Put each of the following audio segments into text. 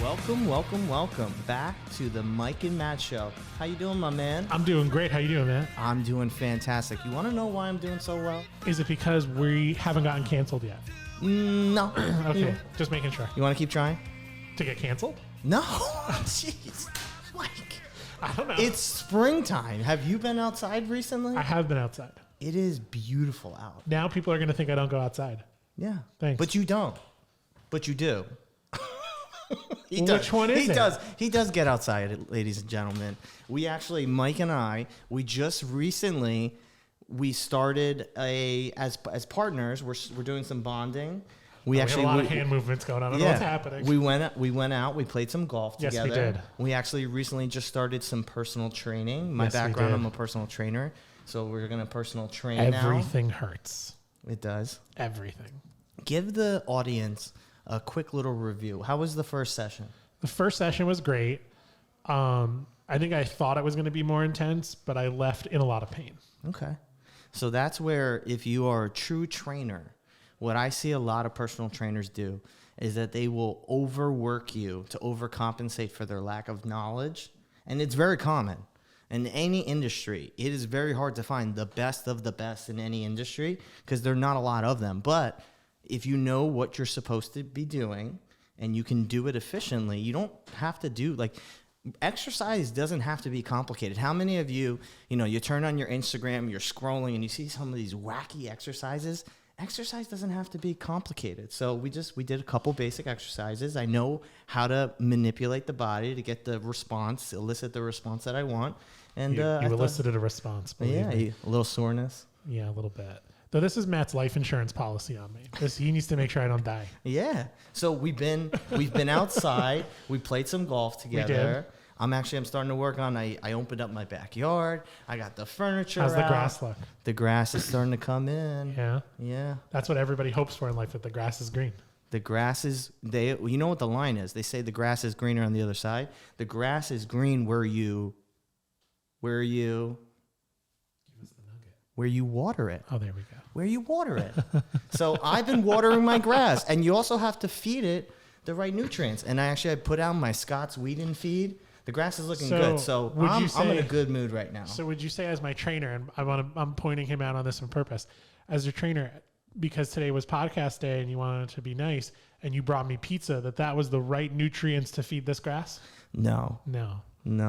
Welcome back to the Mike and Matt Show. How you doing, my man? I'm doing great. How you doing, man? I'm doing fantastic. You want to know why I'm doing so well? Is it because we haven't gotten canceled yet? No. Okay, just making sure. You want to keep trying? To get canceled? No. Jeez. Mike. I don't know. It's springtime. Have you been outside recently? I have been outside. It is beautiful out. Now people are going to think I don't go outside. Yeah. Thanks. But you don't. But you do. Which one is it? He does get outside, ladies and gentlemen. Mike and I, we just recently, we started as partners. We're doing some bonding. We have a lot of hand movements going on. I don't know what's happening. We went out. We played some golf together. Yes, we did. We actually recently just started some personal training. My background, I'm a personal trainer, so we're gonna personal train now. Everything hurts. It does. Everything. Give the audience a quick little review. How was the first session? The first session was great. I think I thought it was going to be more intense, but I left in a lot of pain. Okay. So that's where, if you are a true trainer, what I see a lot of personal trainers do is that they will overwork you to overcompensate for their lack of knowledge. And it's very common. In any industry, it is very hard to find the best of the best in any industry because there are not a lot of them. But if you know what you're supposed to be doing and you can do it efficiently, you don't have to do exercise doesn't have to be complicated. How many of you, you turn on your Instagram, you're scrolling and you see some of these wacky exercises. Exercise doesn't have to be complicated. So we did a couple basic exercises. I know how to manipulate the body to get the response, elicit the response that I want. And you elicited a response. Yeah, a little soreness. Yeah, a little bit. Though this is Matt's life insurance policy on me. He needs to make sure I don't die. Yeah. So we've been outside. We played some golf together. We did. I'm starting to work on. I opened up my backyard. I got the furniture. How's out. the grass look? The grass is starting to come in. Yeah. Yeah. That's what everybody hopes for in life. That the grass is green. The grass is you know what the line is? They say the grass is greener on the other side. The grass is green where you water it. Oh, there we go. Where you water it. So I've been watering my grass, and you also have to feed it the right nutrients. And I put out my Scott's weed and feed. The grass is looking good, so I'm in a good mood right now. So would you say, as my trainer, and I'm pointing him out on this on purpose, as your trainer, because today was podcast day and you wanted to be nice, and you brought me pizza, that was the right nutrients to feed this grass? No,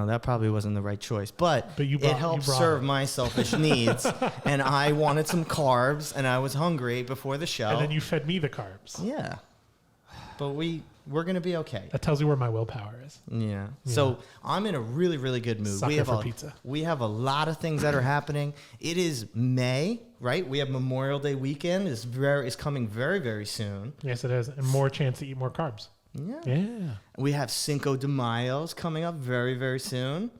that probably wasn't the right choice. But it helped serve my selfish needs, and I wanted some carbs, and I was hungry before the show. And then you fed me the carbs. Yeah, but we're going to be okay. That tells you where my willpower is. Yeah. So I'm in a really, really good mood. Pizza. We have a lot of things that are happening. It is May, right? We have Memorial Day weekend. It's coming very, very soon. Yes, it is. And more chance to eat more carbs. Yeah. We have Cinco de Mayo's coming up very, very soon.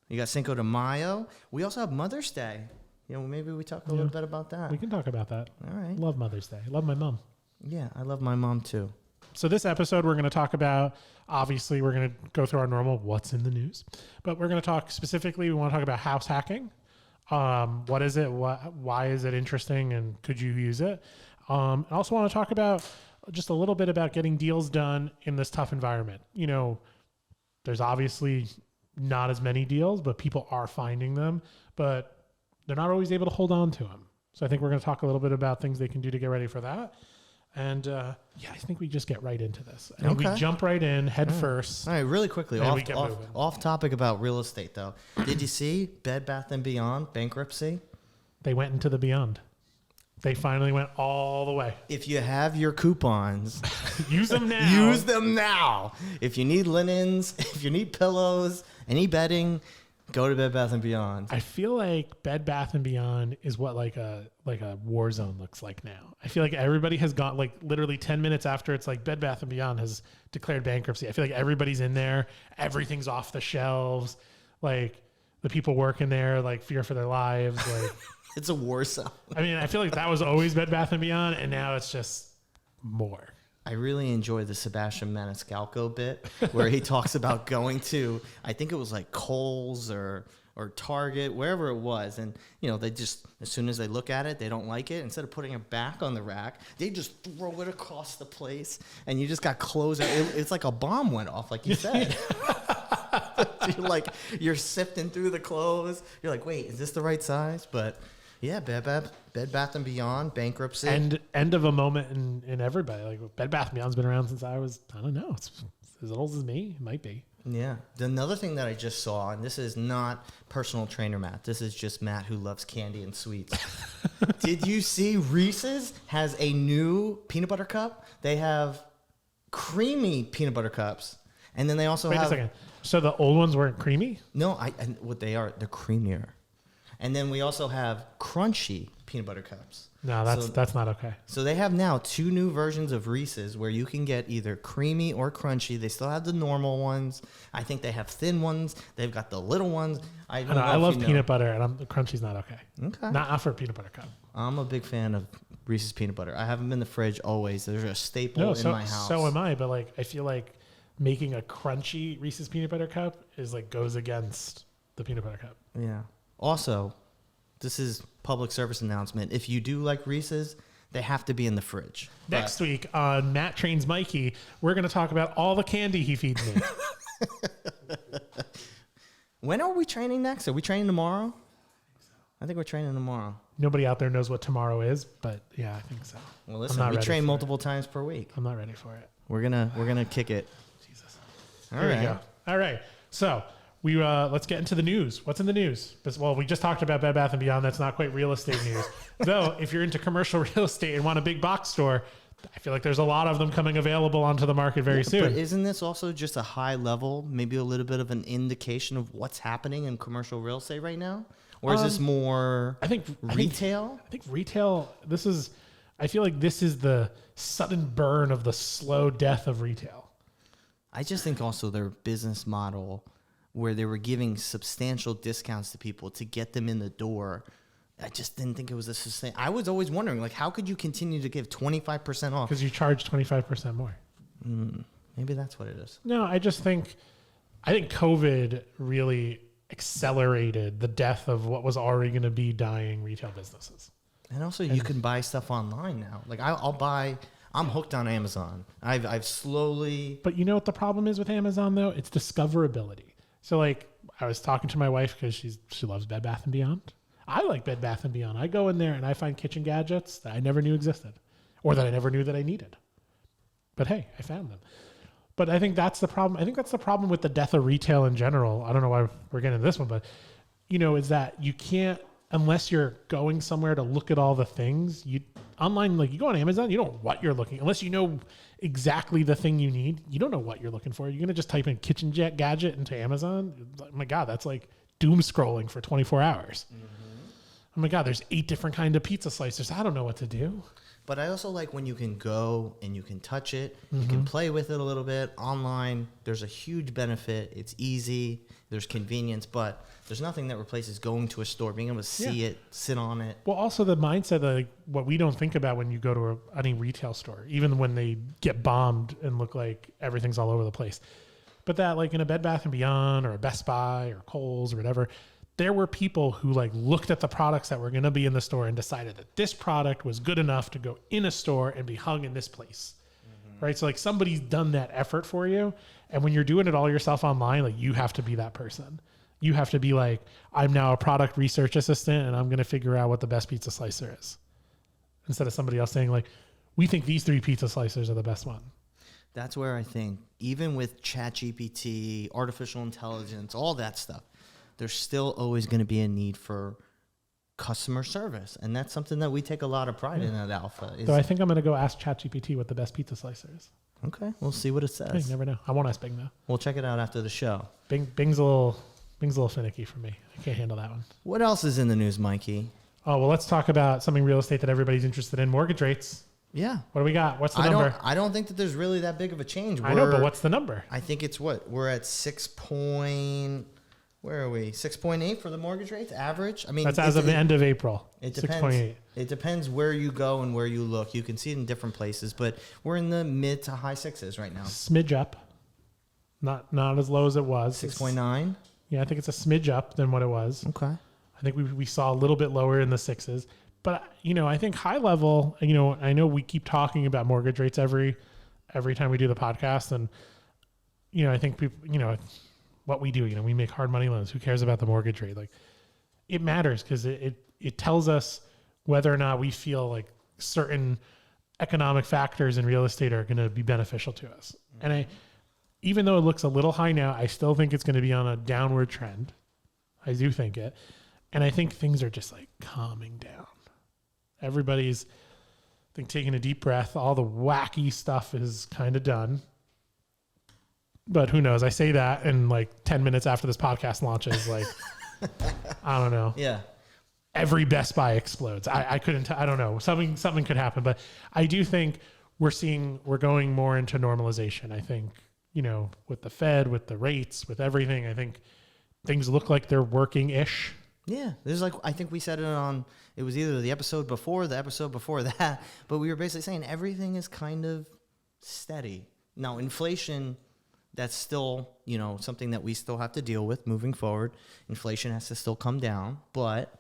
You got Cinco de Mayo. We also have Mother's Day. Maybe we talk a little bit about that. We can talk about that. All right. Love Mother's Day. Love my mom. Yeah, I love my mom too. So this episode, we're going to talk about, obviously, we're going to go through our normal what's in the news. But we're going to talk specifically, we want to talk about house hacking. What is it? Why is it interesting? And could you use it? I also want to talk about just a little bit about getting deals done in this tough environment. There's obviously not as many deals, but people are finding them. But they're not always able to hold on to them. So I think we're going to talk a little bit about things they can do to get ready for that. And I think we just get right into this. And we jump right in head first. All right, really quickly, off topic about real estate though. Did you see Bed Bath & Beyond bankruptcy? They went into the beyond. They finally went all the way. If you have your coupons, use them now. Use them now. If you need linens, if you need pillows, any bedding, go to Bed Bath & Beyond. I feel like Bed Bath & Beyond is what like a war zone looks like now. I feel like everybody has gone, like literally 10 minutes after it's like Bed Bath & Beyond has declared bankruptcy. I feel like everybody's in there. Everything's off the shelves. Like the people working there, like fear for their lives. Like it's a war zone. I mean, I feel like that was always Bed Bath & Beyond, and now it's just more. I really enjoy the Sebastian Maniscalco bit where he talks about going to, I think it was like Kohl's or or Target, wherever it was. And, they just, as soon as they look at it, they don't like it. Instead of putting it back on the rack, they just throw it across the place. And you just got clothes. It's like a bomb went off, like you said. You're sifting through the clothes. You're like, wait, is this the right size? But yeah, Bed Bath & Beyond, bankruptcy. End of a moment in everybody. Like Bed Bath & Beyond's been around since I don't know, it's as old as me. It might be. Yeah. Another thing that I just saw, and this is not personal trainer Matt. This is just Matt who loves candy and sweets. Did you see Reese's has a new peanut butter cup? They have creamy peanut butter cups. And then they also have... Wait a second. So the old ones weren't creamy? No, what they are, they're creamier. And then we also have crunchy peanut butter cups. No, that's not okay. So they have now 2 new versions of Reese's where you can get either creamy or crunchy. They still have the normal ones. I think they have thin ones. They've got the little ones. I love peanut butter, and the crunchy's not okay. Okay. Not for a peanut butter cup. I'm a big fan of Reese's peanut butter. I have them in the fridge always. They're a staple in my house. So am I, but I feel like making a crunchy Reese's peanut butter cup is goes against the peanut butter cup. Yeah. Also, this is public service announcement. If you do like Reese's, they have to be in the fridge. Next week on Matt Trains Mikey, we're going to talk about all the candy he feeds me. When are we training next? Are we training tomorrow? I think we're training tomorrow. Nobody out there knows what tomorrow is, but yeah, I think so. Well, listen, we train multiple times per week. I'm not ready for it. We're gonna kick it. Jesus. All right. We go. All right. So we let's get into the news. What's in the news? Well, we just talked about Bed Bath & Beyond. That's not quite real estate news. Though, if you're into commercial real estate and want a big box store, I feel like there's a lot of them coming available onto the market very soon. But isn't this also just a high level, maybe a little bit of an indication of what's happening in commercial real estate right now? Or is this more retail? I think retail, I feel like this is the sudden burn of the slow death of retail. I just think also their business model where they were giving substantial discounts to people to get them in the door. I just didn't think it was a sustain. I was always wondering, how could you continue to give 25% off? Because you charge 25% more. Maybe that's what it is. No, I think COVID really accelerated the death of what was already going to be dying retail businesses. And also, you can buy stuff online now. I'm hooked on Amazon. I've slowly. But you know what the problem is with Amazon though? It's discoverability. So I was talking to my wife because she loves Bed Bath & Beyond. I like Bed Bath & Beyond. I go in there and I find kitchen gadgets that I never knew existed or that I never knew that I needed. But hey, I found them. But I think that's the problem. I think that's the problem with the death of retail in general. I don't know why we're getting into this one, but is that you can't, unless you're going somewhere to look at all the things, online, you go on Amazon, you don't know what you're looking, unless you know exactly the thing you need, you don't know what you're looking for. You're going to just type in kitchen gadget into Amazon. Oh my God, that's like doom scrolling for 24 hours. Mm-hmm. Oh my God, there's 8 different kinds of pizza slicers. I don't know what to do. But I also like when you can go and you can touch it, you can play with it a little bit online. There's a huge benefit. It's easy. There's convenience, but there's nothing that replaces going to a store, being able to see it, sit on it. Well, also the mindset that what we don't think about when you go to any retail store, even when they get bombed and look like everything's all over the place. But that in a Bed Bath & Beyond or a Best Buy or Kohl's or whatever, there were people who looked at the products that were going to be in the store and decided that this product was good enough to go in a store and be hung in this place. Mm-hmm. Right. So somebody's done that effort for you. And when you're doing it all yourself online, you have to be that person. You have to be I'm now a product research assistant and I'm going to figure out what the best pizza slicer is. Instead of somebody else saying we think these 3 pizza slicers are the best one. That's where I think even with ChatGPT, artificial intelligence, all that stuff, there's still always going to be a need for customer service. And that's something that we take a lot of pride in at Alpha. So I think I'm going to go ask ChatGPT what the best pizza slicer is. Okay. We'll see what it says. Hey, you never know. I won't ask Bing though. We'll check it out after the show. Bing's a little finicky for me. I can't handle that one. What else is in the news, Mikey? Oh, well, let's talk about something real estate that everybody's interested in. Mortgage rates. Yeah. What do we got? What's the number? I don't think that there's really that big of a change. I know, but what's the number? I think it's we're at 6.8 for the mortgage rates average. I mean, that's as of the end of April. It depends. 6.8. It depends where you go and where you look. You can see it in different places, but we're in the mid to high 6s right now. Smidge up. Not as low as it was. 6.9. Yeah, I think it's a smidge up than what it was. Okay. I think we saw a little bit lower in the 6s. But, I think high level, I know we keep talking about mortgage rates every time we do the podcast. And, I think people, what we do, we make hard money loans. Who cares about the mortgage rate? Like, it matters because it tells us whether or not we feel like certain economic factors in real estate are going to be beneficial to us. Mm-hmm. And even though it looks a little high now, I still think it's going to be on a downward trend. I do think it. And I think things are just like calming down. Everybody's, I think, taking a deep breath. All the wacky stuff is kind of done. But who knows? I say that, and like 10 minutes after this podcast launches, like, I don't know. Yeah. Every Best Buy explodes. I don't know. Something could happen. But I do think we're going more into normalization. I think, with the Fed, with the rates, with everything, I think things look like they're working-ish. Yeah, there's I think we said it was either the episode before that, but we were basically saying everything is kind of steady. Now, inflation, that's still, something that we still have to deal with moving forward. Inflation has to still come down, but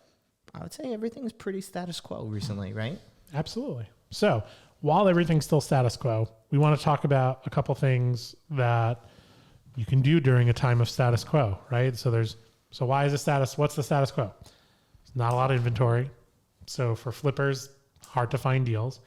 I would say everything is pretty status quo recently, right? Absolutely. So while everything's still status quo, we want to talk about a couple things that you can do during a time of status quo, right? So why is what's the status quo? There's not a lot of inventory. So for flippers, hard to find deals.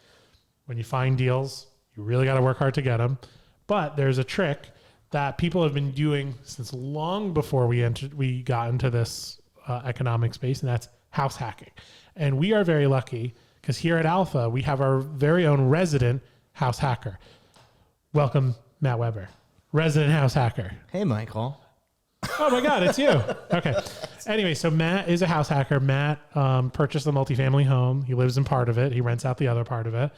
When you find deals, you really got to work hard to get them. But there's a trick that people have been doing since long before we got into this economic space, and that's house hacking. And we are very lucky because here at Alpha, we have our very own resident house hacker. Welcome, Matt Weber, resident house hacker. Hey, Michael. Oh my God, it's you. Okay. Anyway, so Matt is a house hacker. Matt purchased a multifamily home. He lives in part of it. He rents out the other part of it.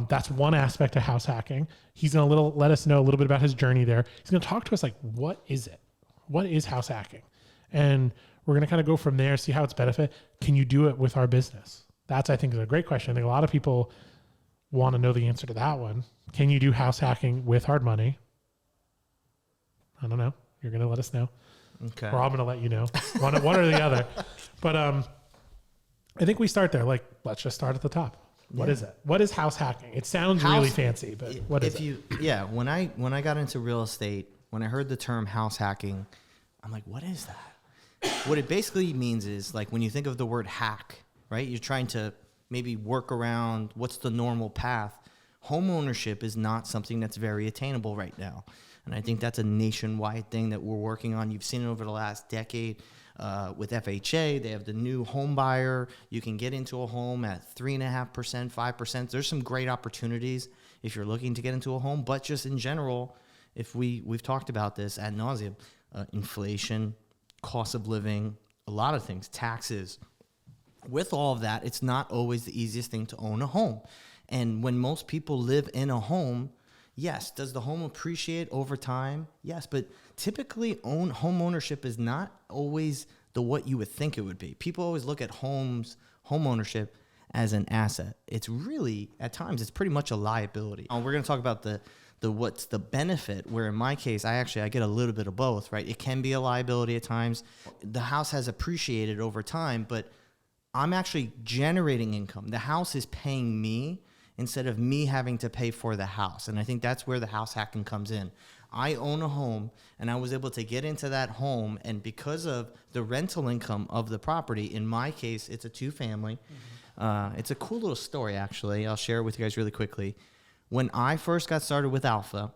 That's one aspect of house hacking. He's going to let us know a little bit about his journey there. He's going to talk to us like, what is it? What is house hacking? And we're going to kind of go from there, see how it's benefit. Can you do it with our business? That's, I think, is a great question. I think a lot of people want to know the answer to that one. Can you do house hacking with hard money? I don't know. You're going to let us know. Okay. Or I'm going to let you know. One or the other. But I think we start there. Like, let's just start at the top. What is it? What is house hacking? It sounds really fancy, but what is it? Yeah, when I got into real estate, when I heard the term house hacking, I'm like, what is that? What it basically means is, like, when you think of the word hack, right? You're trying to maybe work around what's the normal path. Home ownership is not something that's very attainable right now. And I think that's a nationwide thing that we're working on. You've seen it over the last decade with FHA. They have the new home buyer. You can get into a home at 3.5%, 5%. There's some great opportunities if you're looking to get into a home. But just in general, if we've talked about this ad nauseum, inflation, cost of living, a lot of things, taxes. With all of that, it's not always the easiest thing to own a home. And when most people live in a home, yes, does the home appreciate over time? Yes, but typically home ownership is not always what you would think it would be. People always look at home ownership as an asset. It's really, at times, it's pretty much a liability. We're going to talk about the what's the benefit, where in my case, I get a little bit of both, right? It can be a liability at times. The house has appreciated over time, but I'm actually generating income. The house is paying me instead of me having to pay for the house. And I think that's where the house hacking comes in. I own a home, and I was able to get into that home, and because of the rental income of the property, in my case, it's a two-family. Mm-hmm. It's a cool little story, actually. I'll share it with you guys really quickly. When I first got started with Alpha,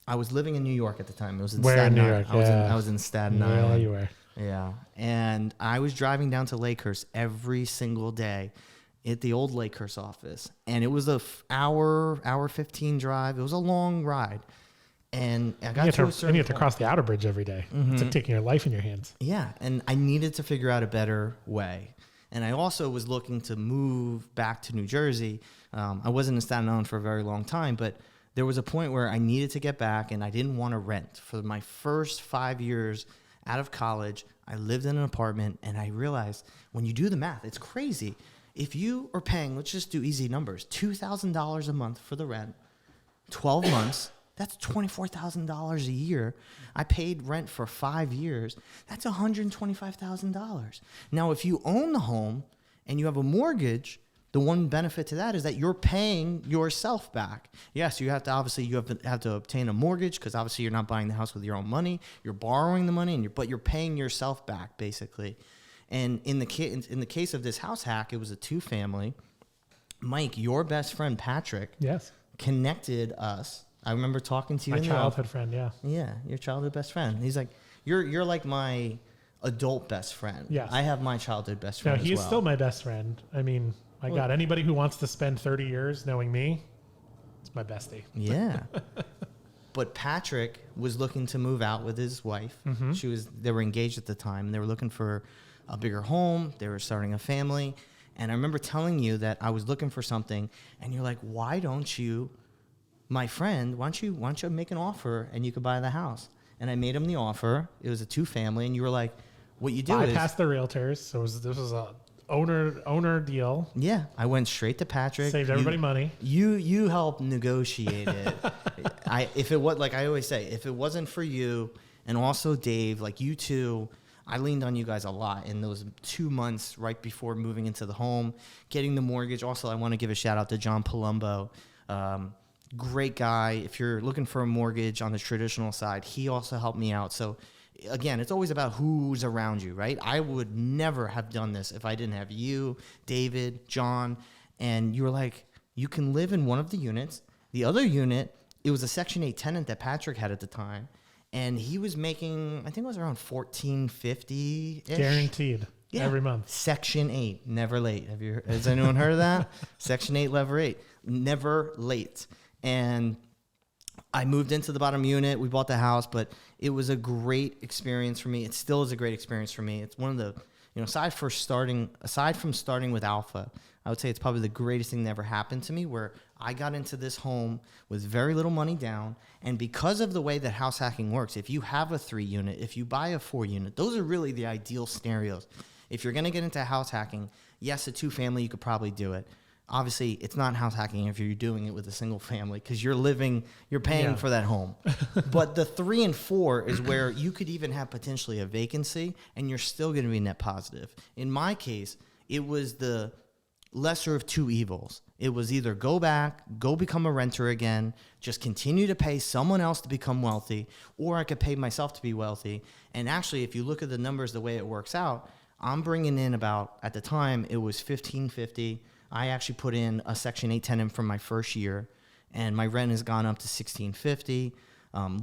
I was living in New York at the time. It was in Staten Island. I was in Staten Island. Yeah, you were. Yeah. And I was driving down to Lakehurst every single day at the old Lakehurst office. And it was a hour 15 drive. It was a long ride. And I got to a certain point. You have to cross the outer bridge every day. Mm-hmm. It's like taking your life in your hands. Yeah. And I needed to figure out a better way. And I also was looking to move back to New Jersey. I wasn't in Staten Island for a very long time, but there was a point where I needed to get back, and I didn't want to rent. For my first 5 years out of college, I lived in an apartment, and I realized when you do the math, it's crazy. If you are paying, let's just do easy numbers, $2,000 a month for the rent, 12 months, That's $24,000 a year. I paid rent for 5 years. That's $125,000. Now, if you own the home and you have a mortgage, the one benefit to that is that you're paying yourself back. Yes, you have to obviously have to obtain a mortgage because obviously you're not buying the house with your own money. You're borrowing the money, but you're paying yourself back basically. And in the case of this house hack, it was a 2-family. Mike, your best friend Patrick, yes, connected us. I remember talking to you. My childhood friend, yeah. Yeah, your childhood best friend. He's like, you're like my adult best friend. Yes. I have my childhood best friend. No, he's still my best friend. I mean, my God, anybody who wants to spend 30 years knowing me, it's my bestie. Yeah. But Patrick was looking to move out with his wife. They were engaged at the time. They were looking for a bigger home. They were starting a family. And I remember telling you that I was looking for something, and you're like, why don't you, my friend, why don't you make an offer and you could buy the house? And I made him the offer. It was a 2-family, and you were like, what you do is bypass the realtors. So this was a owner deal. Yeah, I went straight to Patrick. Saved everybody money. You helped negotiate it. If it was, like I always say, if it wasn't for you and also Dave, like you two, I leaned on you guys a lot in those 2 months right before moving into the home, getting the mortgage. Also, I want to give a shout out to John Palumbo. Great guy. If you're looking for a mortgage on the traditional side, he also helped me out. So again, it's always about who's around you, right? I would never have done this if I didn't have you, David, John, and you were like, you can live in one of the units. The other unit, it was a Section 8 tenant that Patrick had at the time, and he was making, I think it was around $1,450-ish. Guaranteed. Yeah. Every month. Section 8, never late. Has anyone heard of that? Section 8, lever 8, never late. And I moved into the bottom unit. We bought the house, but it was a great experience for me. It still is a great experience for me. It's one of the, aside from starting with Alpha, I would say it's probably the greatest thing that ever happened to me, where I got into this home with very little money down. And because of the way that house hacking works, if you have a 3-unit, if you buy a 4-unit, those are really the ideal scenarios. If you're going to get into house hacking, yes, a 2-family, you could probably do it. Obviously, it's not house hacking if you're doing it with a single family, because you're paying for that home. But the 3 and 4 is where you could even have potentially a vacancy and you're still going to be net positive. In my case, it was the lesser of two evils. It was either go become a renter again, just continue to pay someone else to become wealthy, or I could pay myself to be wealthy. And actually, if you look at the numbers, the way it works out, I'm bringing in about, at the time, it was $1,550. I actually put in a Section 8 tenant from my first year, and my rent has gone up to $1,650.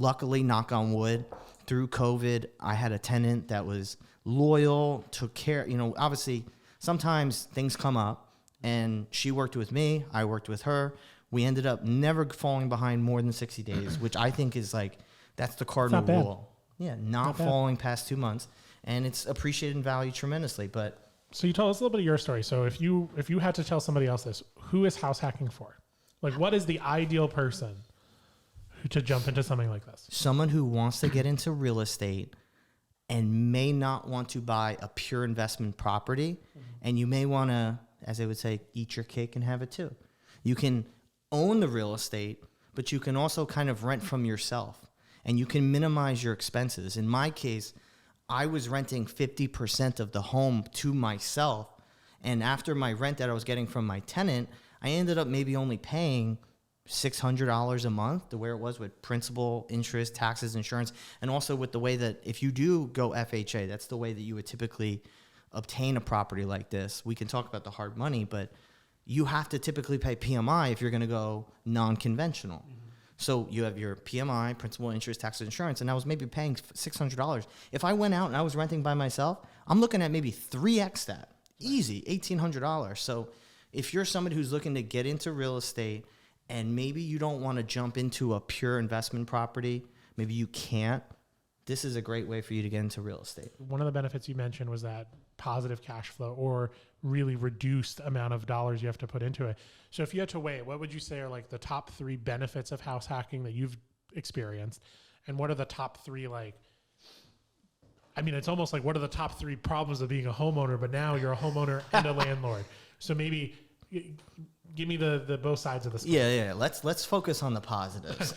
Luckily, knock on wood, through COVID, I had a tenant that was loyal, took care. Obviously, sometimes things come up, and she worked with me. I worked with her. We ended up never falling behind more than 60 days, which I think is that's the cardinal rule. Yeah, not falling past 2 months, and it's appreciated and valued tremendously. But so you tell us a little bit of your story. So if you had to tell somebody else this, who is house hacking for? Like, what is the ideal person to jump into something like this? Someone who wants to get into real estate and may not want to buy a pure investment property, and you may want to, as they would say, eat your cake and have it too. You can own the real estate, but you can also kind of rent from yourself, and you can minimize your expenses. In my case, I was renting 50% of the home to myself, and after my rent that I was getting from my tenant, I ended up maybe only paying $600 a month, to where it was with principal, interest, taxes, insurance, and also with the way that if you do go FHA, that's the way that you would typically obtain a property like this. We can talk about the hard money, but you have to typically pay PMI if you're going to go non-conventional. Mm-hmm. So you have your PMI, principal, interest, taxes, insurance, and I was maybe paying $600. If I went out and I was renting by myself, I'm looking at maybe 3x that. Easy, $1,800. So if you're somebody who's looking to get into real estate and maybe you don't want to jump into a pure investment property, maybe you can't, this is a great way for you to get into real estate. One of the benefits you mentioned was that positive cash flow, or really reduced amount of dollars you have to put into it. So if you had to weigh it, what would you say are like the top 3 benefits of house hacking that you've experienced? And what are the top 3, it's almost like what are the top 3 problems of being a homeowner, but now you're a homeowner and a landlord. So maybe, give me the both sides of the story. Yeah. Let's focus on the positives.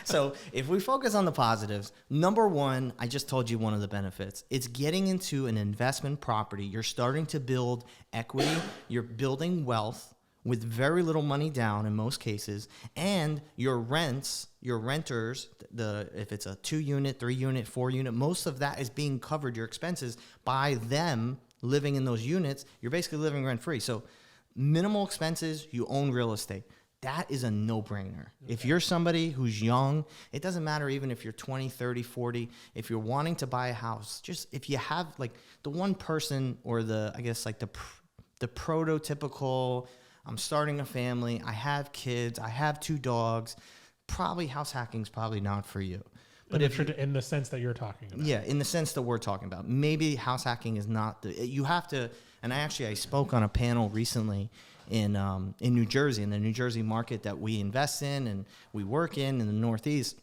So if we focus on the positives, number one, I just told you one of the benefits. It's getting into an investment property. You're starting to build equity. You're building wealth with very little money down in most cases, and your renters, if it's a 2-unit, 3-unit, 4-unit, most of that is being covered, your expenses, by them living in those units. You're basically living rent-free. So minimal expenses, you own real estate. That is a no-brainer. Okay. If you're somebody who's young, it doesn't matter even if you're 20, 30, 40, if you're wanting to buy a house, just if you have like the one person or the prototypical, I'm starting a family, I have kids, I have 2 dogs, probably house hacking is probably not for you. But in the sense that you're talking about. Yeah, in the sense that we're talking about. Maybe house hacking is not you have to, and I spoke on a panel recently in New Jersey, in the New Jersey market that we invest in and we work in the Northeast.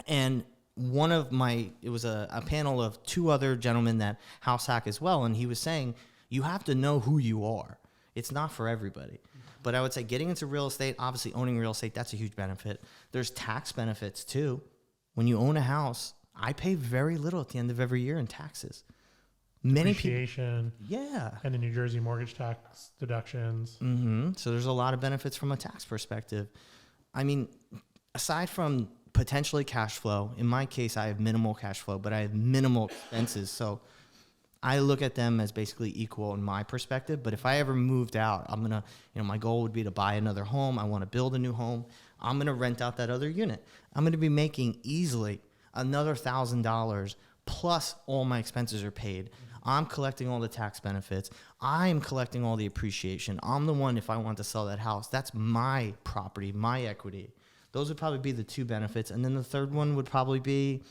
And it was a panel of 2 other gentlemen that house hack as well. And he was saying, you have to know who you are. It's not for everybody. But I would say getting into real estate, obviously owning real estate, that's a huge benefit. There's tax benefits too. When you own a house, I pay very little at the end of every year in taxes. Many appreciation. Yeah. And the New Jersey mortgage tax deductions. Mm-hmm. So there's a lot of benefits from a tax perspective. I mean, aside from potentially cash flow, in my case, I have minimal cash flow, but I have minimal expenses. So I look at them as basically equal in my perspective. But if I ever moved out, I'm going to, my goal would be to buy another home. I want to build a new home. I'm going to rent out that other unit. I'm going to be making easily another $1,000 plus all my expenses are paid. I'm collecting all the tax benefits. I'm collecting all the appreciation. I'm the one, if I want to sell that house, that's my property, my equity. Those would probably be the 2 benefits. And then the third one would probably be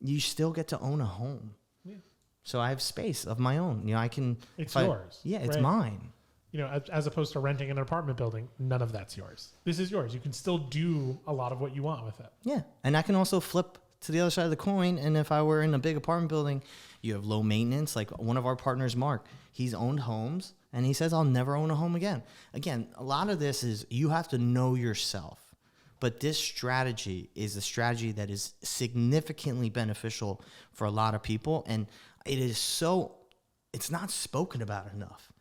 you still get to own a home. Yeah. So I have space of my own. I can. It's yours. Yeah, it's mine. As opposed to renting an apartment building, none of that's yours. This is yours. You can still do a lot of what you want with it. Yeah. And I can also flip to the other side of the coin. And if I were in a big apartment building, you have low maintenance. Like one of our partners, Mark, he's owned homes and he says, I'll never own a home again. Again, a lot of this is you have to know yourself. But this strategy is a strategy that is significantly beneficial for a lot of people. And it's not spoken about enough.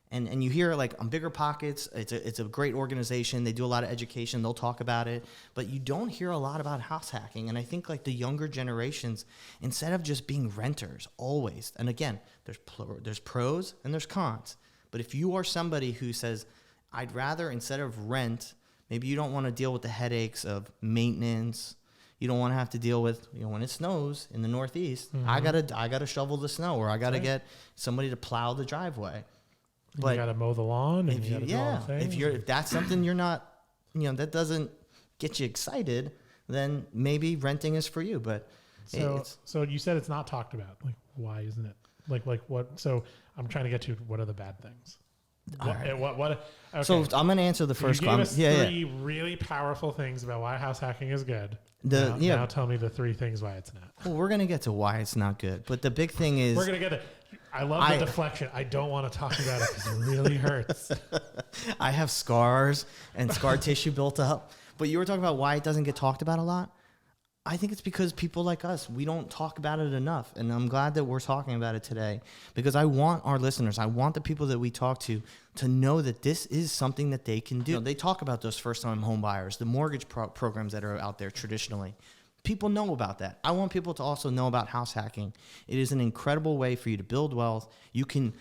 And you hear like on Bigger Pockets, it's a great organization. They do a lot of education. They'll talk about it, but you don't hear a lot about house hacking. And I think like the younger generations, instead of just being renters always, and again, there's pros and there's cons. But if you are somebody who says, I'd rather instead of rent, maybe you don't want to deal with the headaches of maintenance. You don't want to have to deal with, when it snows in the Northeast, mm-hmm. I gotta shovel the sno, or I gotta get somebody to plow the driveway. But you got to mow the lawn and you got to do all the things. If that's something you're not, that doesn't get you excited, then maybe renting is for you. But so you said it's not talked about. Like, why isn't it? Like what? So I'm trying to get to what are the bad things? Okay. So I'm going to answer the first question. You gave us 3 really powerful things about why house hacking is good. Now tell me the 3 things why it's not. Well, we're going to get to why it's not good. But the big thing is... We're going to get it. I love the deflection. I don't want to talk about it because it really hurts. I have scars and scar tissue built up. But you were talking about why it doesn't get talked about a lot. I think it's because people like us, we don't talk about it enough. And I'm glad that we're talking about it today because I want our listeners, I want the people that we talk to know that this is something that they can do. They talk about those first-time home buyers, the mortgage programs that are out there traditionally. People know about that. I want people to also know about house hacking. It is an incredible way for you to build wealth. You can,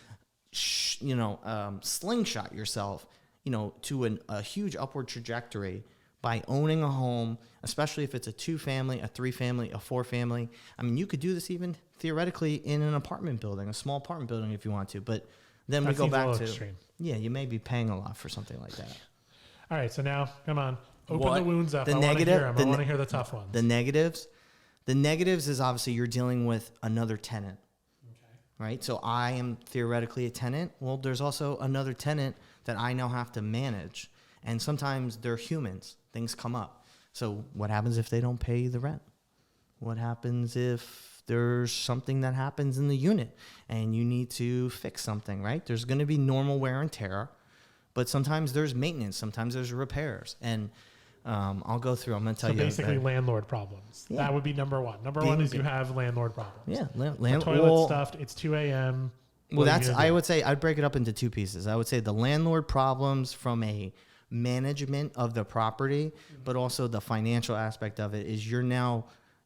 slingshot yourself, to a huge upward trajectory by owning a home, especially if it's a 2-family, a 3-family, a 4-family. I mean, you could do this even theoretically in an apartment building, a small apartment building if you want to. But then we go back to extreme. Yeah, you may be paying a lot for something like that. All right, so now come on. Open the wounds up. I want to hear them. I want to hear the tough ones. The negatives. The negatives is obviously you're dealing with another tenant. Okay. Right? So I am theoretically a tenant. Well, there's also another tenant that I now have to manage. And sometimes they're humans. Things come up. So what happens if they don't pay the rent? What happens if there's something that happens in the unit and you need to fix something, right? There's going to be normal wear and tear, but sometimes there's maintenance, sometimes there's repairs. And I'll go through. I'm going to tell you. So basically, landlord problems. Yeah. That would be number one. Number one is you have landlord problems. Yeah, the toilet's stuffed. It's 2 a.m. Well, I would say I'd break it up into two pieces. I would say the landlord problems from a management of the property, but also the financial aspect of it is you're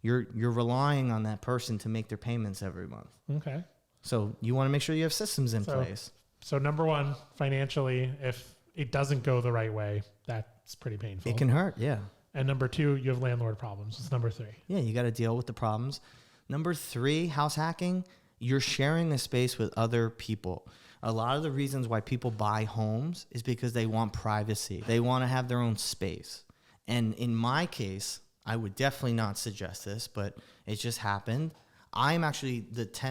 relying on that person to make their payments every month. Okay. So you want to make sure you have systems in place. So number one, financially, if it doesn't go the right way, that's pretty painful. It can hurt, yeah. And number two, you have landlord problems. It's number three. Yeah, you got to deal with the problems. Number three, house hacking. You're sharing a space with other people. A lot of the reasons why people buy homes is because they want privacy. They want to have their own space. And in my case, I would definitely not suggest this, but it just happened. I'm actually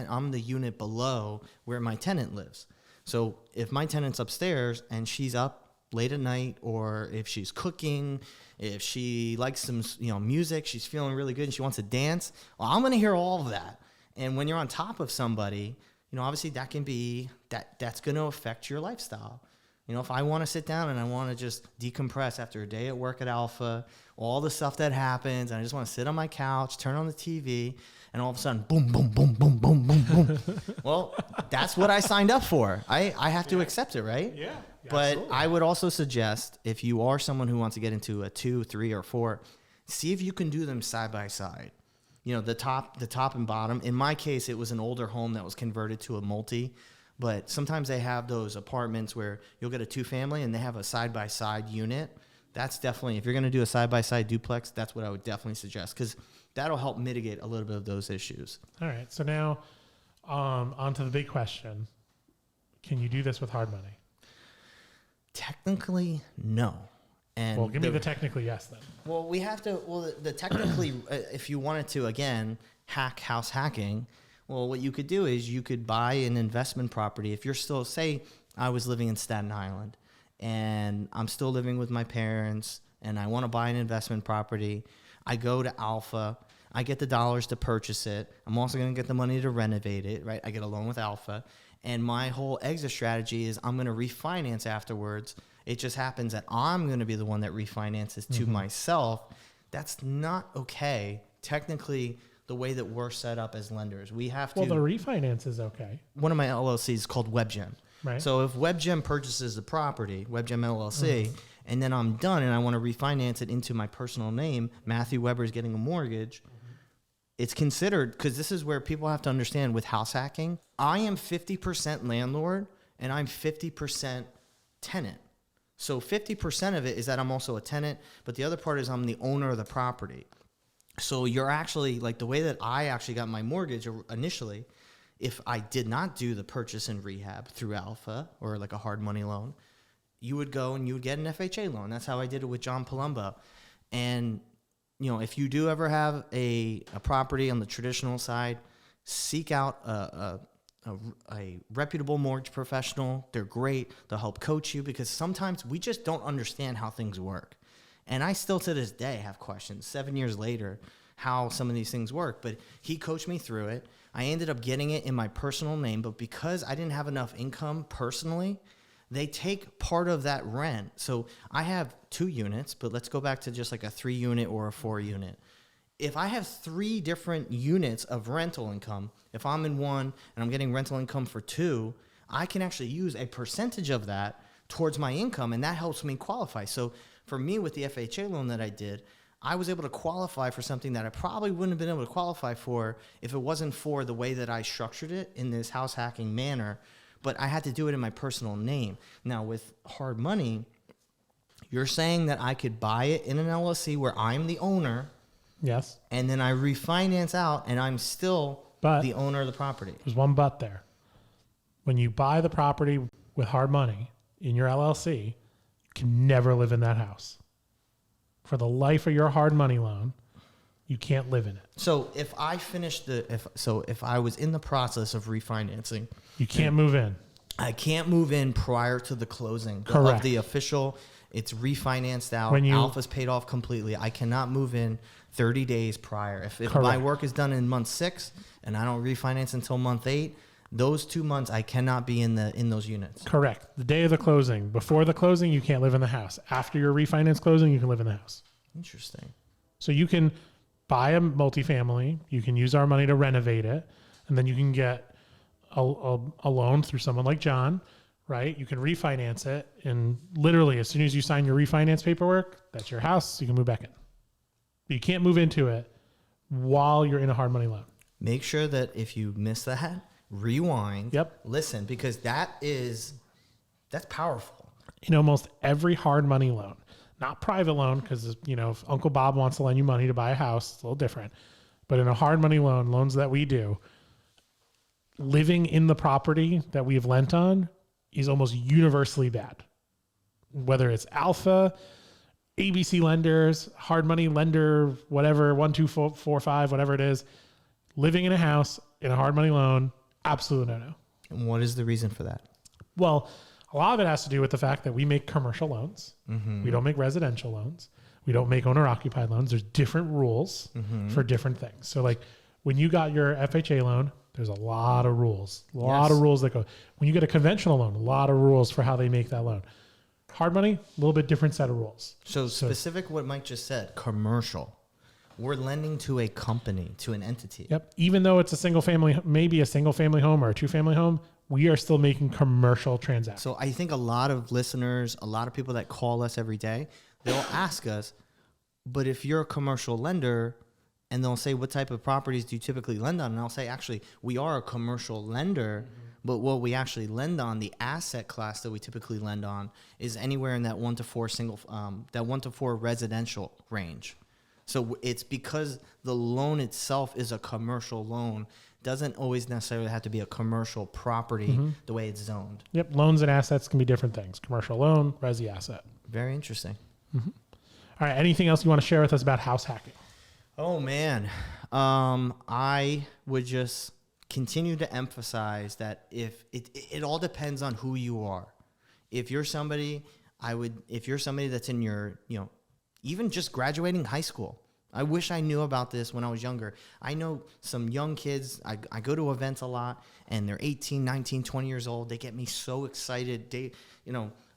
I'm the unit below where my tenant lives. So if my tenant's upstairs and she's up late at night, or if she's cooking, if she likes some music, she's feeling really good and she wants to dance, well, I'm going to hear all of that. And when you're on top of somebody, obviously that can be that's going to affect your lifestyle. If I want to sit down and I want to just decompress after a day at work at Alpha, all the stuff that happens, and I just want to sit on my couch, turn on the TV, and all of a sudden, boom, boom, boom, boom, boom, boom, boom. Well, that's what I signed up for. I have to accept it, right? Yeah. But absolutely. I would also suggest, if you are someone who wants to get into a 2, 3, or 4, see if you can do them side by side. The top and bottom. In my case, it was an older home that was converted to a multi. But sometimes they have those apartments where you'll get a 2-family and they have a side-by-side unit. That's definitely, if you're going to do a side-by-side duplex, that's what I would definitely suggest, because that'll help mitigate a little bit of those issues. All right. So now on to the big question. Can you do this with hard money? Technically, no. And well, give me the technically yes then. Well, we have to, the technically, if you wanted to, again, hack house hacking, well, what you could do is you could buy an investment property. If you're still, say, I was living in Staten Island and I'm still living with my parents and I want to buy an investment property, I go to Alpha, I get the dollars to purchase it. I'm also going to get the money to renovate it, right? I get a loan with Alpha. And my whole exit strategy is I'm going to refinance afterwards. It just happens that I'm going to be the one that refinances to myself. That's not okay. Technically, the way that we're set up as lenders, we have to. Well, the refinance is okay. One of my LLCs is called WebGem. Right. So if WebGem purchases the property, WebGem LLC, and then I'm done and I want to refinance it into my personal name, Matthew Weber is getting a mortgage, it's considered, because this is where people have to understand with house hacking, I am 50% landlord and I'm 50% tenant. So 50% of it is that I'm also a tenant, but the other part is I'm the owner of the property. So you're actually, like the way that I actually got my mortgage initially, if I did not do the purchase and rehab through Alpha or like a hard money loan, you would go and you would get an FHA loan. That's how I did it with John Palumbo. And, if you do ever have a property on the traditional side, seek out a reputable mortgage professional. They're great. They'll help coach you, because sometimes we just don't understand how things work. And I still to this day have questions 7 years later how some of these things work. But he coached me through it. I ended up getting it in my personal name, but because I didn't have enough income personally, they take part of that rent. So I have 2 units, but let's go back to just like a 3-unit or a 4-unit. If I have 3 different units of rental income, if I'm in one and I'm getting rental income for 2, I can actually use a percentage of that towards my income, and that helps me qualify. So for me, with the FHA loan that I did, I was able to qualify for something that I probably wouldn't have been able to qualify for if it wasn't for the way that I structured it in this house hacking manner. But I had to do it in my personal name. Now, with hard money, you're saying that I could buy it in an LLC where I'm the owner. Yes. And then I refinance out and I'm still the owner of the property. There's one but there. When you buy the property with hard money in your LLC, you can never live in that house. For the life of your hard money loan, you can't live in it. So if I finished if I was in the process of refinancing, you can't move in. I can't move in prior to the closing Correct. of the official It's refinanced out. When you- Alpha's paid off completely. I cannot move in 30 days prior. If my Correct. work is done in month 6 and I don't refinance until month 8, those 2 months I cannot be in those units. Correct. The day of the closing. Before the closing, you can't live in the house. After your refinance closing, you can live in the house. Interesting. So you can buy a multifamily. You can use our money to renovate it, and then you can get a loan through someone like John, right? You can refinance it, and literally as soon as you sign your refinance paperwork, that's your house. You can move back in. But you can't move into it while you're in a hard money loan. Make sure that if you miss that, rewind. Yep. Listen, because that's powerful. In almost every hard money loan, not private loan, because if Uncle Bob wants to lend you money to buy a house, it's a little different. But in a hard money loan, loans that we do, living in the property that we've lent on is almost universally bad. Whether it's Alpha, ABC lenders, hard money lender, whatever, 1, 2, 4, 5, whatever it is, living in a house in a hard money loan, absolutely no. And what is the reason for that? Well, a lot of it has to do with the fact that we make commercial loans. Mm-hmm. We don't make residential loans. We don't make owner-occupied loans. There's different rules for different things. So like when you got your FHA loan, there's a lot of rules. A lot of rules that go. When you get a conventional loan, a lot of rules for how they make that loan. Hard money, a little bit different set of rules. So specific what Mike just said, commercial. We're lending to a company, to an entity. Yep. Even though it's a single family, maybe a single family home or a 2-family home, we are still making commercial transactions. So I think a lot of listeners, a lot of people that call us every day, they'll ask us, but if you're a commercial lender, and they'll say, what type of properties do you typically lend on? And I'll say, actually, we are a commercial lender, but what we actually lend on, the asset class that we typically lend on, is anywhere in that 1 to 4 residential range. So it's because the loan itself is a commercial loan, doesn't always necessarily have to be a commercial property the way it's zoned. Yep. Loans and assets can be different things. Commercial loan, resi asset. Very interesting. All right. Anything else you want to share with us about house hacking? Oh, man. I would just continue to emphasize that if it all depends on who you are. If you're somebody that's in your, even just graduating high school. I wish I knew about this when I was younger. I know some young kids, I go to events a lot, and they're 18, 19, 20 years old. They get me so excited.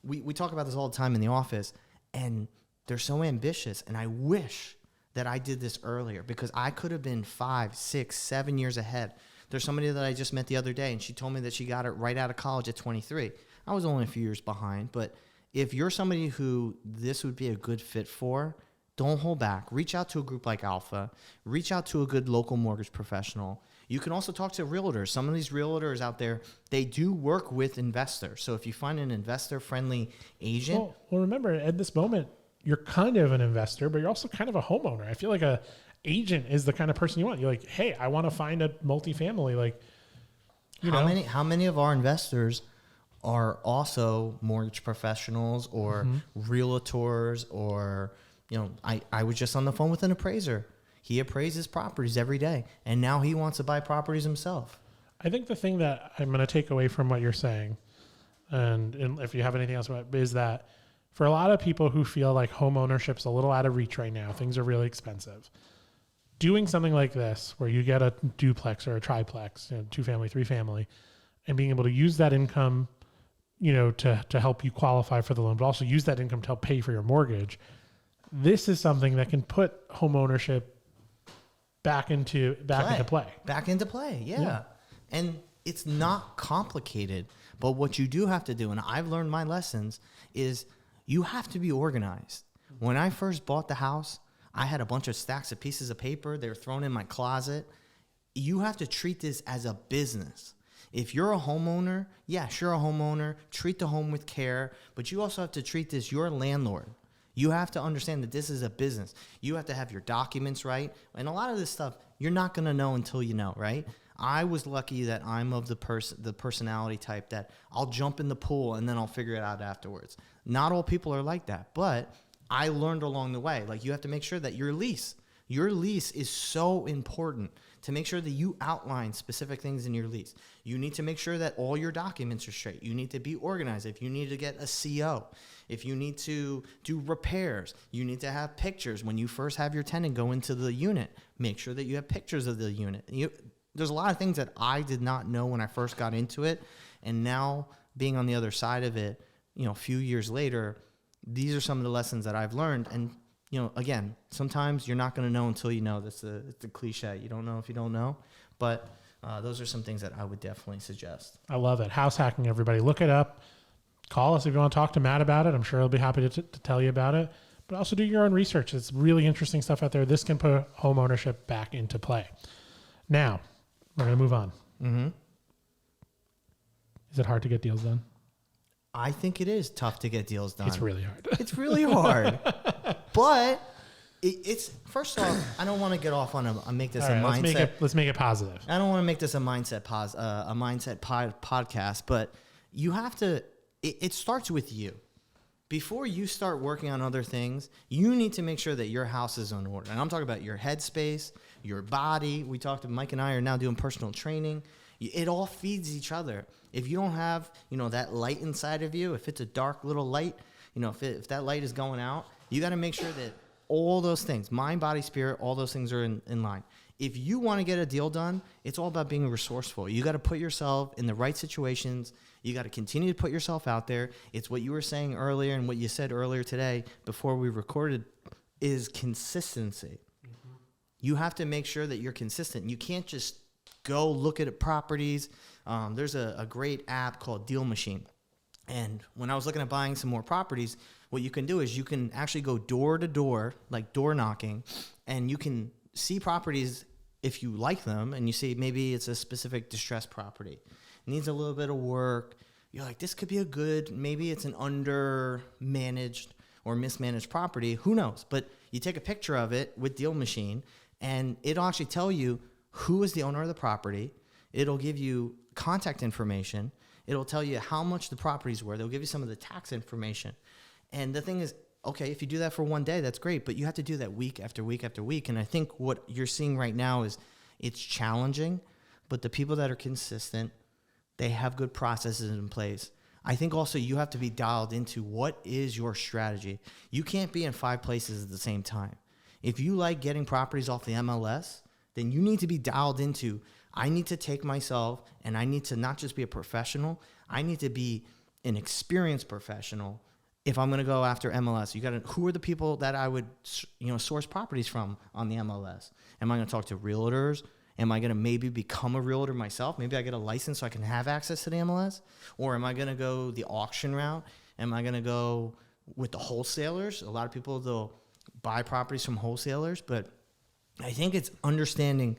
We talk about this all the time in the office, and they're so ambitious. And I wish that I did this earlier, because I could have been 5, 6, 7 years ahead. There's somebody that I just met the other day, and she told me that she got it right out of college at 23. I was only a few years behind, but if you're somebody who this would be a good fit for, don't hold back. Reach out to a group like Alpha. Reach out to a good local mortgage professional. You can also talk to realtors. Some of these realtors out there, they do work with investors. So if you find an investor-friendly agent. Well, remember, at this moment, you're kind of an investor, but you're also kind of a homeowner. I feel like a agent is the kind of person you want. You're like, hey, I want to find a multifamily. Like, how many of our investors are also mortgage professionals or realtors or, I was just on the phone with an appraiser. He appraises properties every day, and now he wants to buy properties himself. I think the thing that I'm going to take away from what you're saying, and if you have anything else, is that for a lot of people who feel like home ownership's a little out of reach right now, things are really expensive. Doing something like this, where you get a duplex or a triplex, 2-family, 3-family, and being able to use that income, to help you qualify for the loan, but also use that income to help pay for your mortgage. This is something that can put home ownership back into play. Back into play, yeah. And it's not complicated, but what you do have to do, and I've learned my lessons, is you have to be organized. When I first bought the house, I had a bunch of stacks of pieces of paper. They were thrown in my closet. You have to treat this as a business. If you're a homeowner, yeah, sure, a homeowner, treat the home with care, but you also have to treat this your landlord. You have to understand that this is a business. You have to have your documents right. And a lot of this stuff, you're not going to know until you know, right? I was lucky that I'm of the personality type that I'll jump in the pool and then I'll figure it out afterwards. Not all people are like that, but I learned along the way. Like, you have to make sure that your lease is so important to make sure that you outline specific things in your lease. You need to make sure that all your documents are straight. You need to be organized. If you need to get a CO, if you need to do repairs, you need to have pictures. When you first have your tenant go into the unit, make sure that you have pictures of the unit. There's a lot of things that I did not know when I first got into it. And now being on the other side of it, a few years later, these are some of the lessons that I've learned. And, again, sometimes you're not going to know until you know. It's the cliche. You don't know if you don't know. But those are some things that I would definitely suggest. I love it. House hacking, everybody. Look it up. Call us if you want to talk to Matt about it. I'm sure he'll be happy to tell you about it. But also do your own research. It's really interesting stuff out there. This can put home ownership back into play. Now, we're going to move on. Mm-hmm. Is it hard to get deals done? I think it is tough to get deals done. It's really hard. It's really hard. But it's first off, I don't want to get off on make this a mindset. Let's make it positive. I don't want to make this a mindset podcast, but you have to. It starts with you. Before you start working on other things, you need to make sure that your house is in order. And I'm talking about your headspace, your body. We talked. Mike and I are now doing personal training. It all feeds each other. If you don't have, that light inside of you, if it's a dark little light, if that light is going out, you got to make sure that all those things, mind, body, spirit, all those things are in line. If you want to get a deal done, it's all about being resourceful. You got to put yourself in the right situations. You got to continue to put yourself out there. It's what you were saying earlier and what you said earlier today before we recorded is consistency. Mm-hmm. You have to make sure that you're consistent. You can't just go look at properties. There's a great app called Deal Machine. And when I was looking at buying some more properties, what you can do is you can actually go door to door, like door knocking, and you can see properties if you like them, and you see maybe it's a specific distressed property. It needs a little bit of work. You're like, this could be maybe it's an under-managed or mismanaged property. Who knows? But you take a picture of it with Deal Machine, and it'll actually tell you who is the owner of the property. It'll give you contact information. It'll tell you how much the property's worth. It'll give you some of the tax information. And the thing is, okay, if you do that for one day, that's great, but you have to do that week after week after week. And I think what you're seeing right now is it's challenging, but the people that are consistent, they have good processes in place. I think also you have to be dialed into what is your strategy. You can't be in 5 places at the same time. If you like getting properties off the MLS, then you need to be dialed into, I need to take myself and I need to not just be a professional, I need to be an experienced professional. If I'm going to go after MLS, who are the people that I would, source properties from on the MLS? Am I going to talk to realtors? Am I going to maybe become a realtor myself? Maybe I get a license so I can have access to the MLS? Or am I going to go the auction route? Am I going to go with the wholesalers? A lot of people, they'll buy properties from wholesalers, but I think it's understanding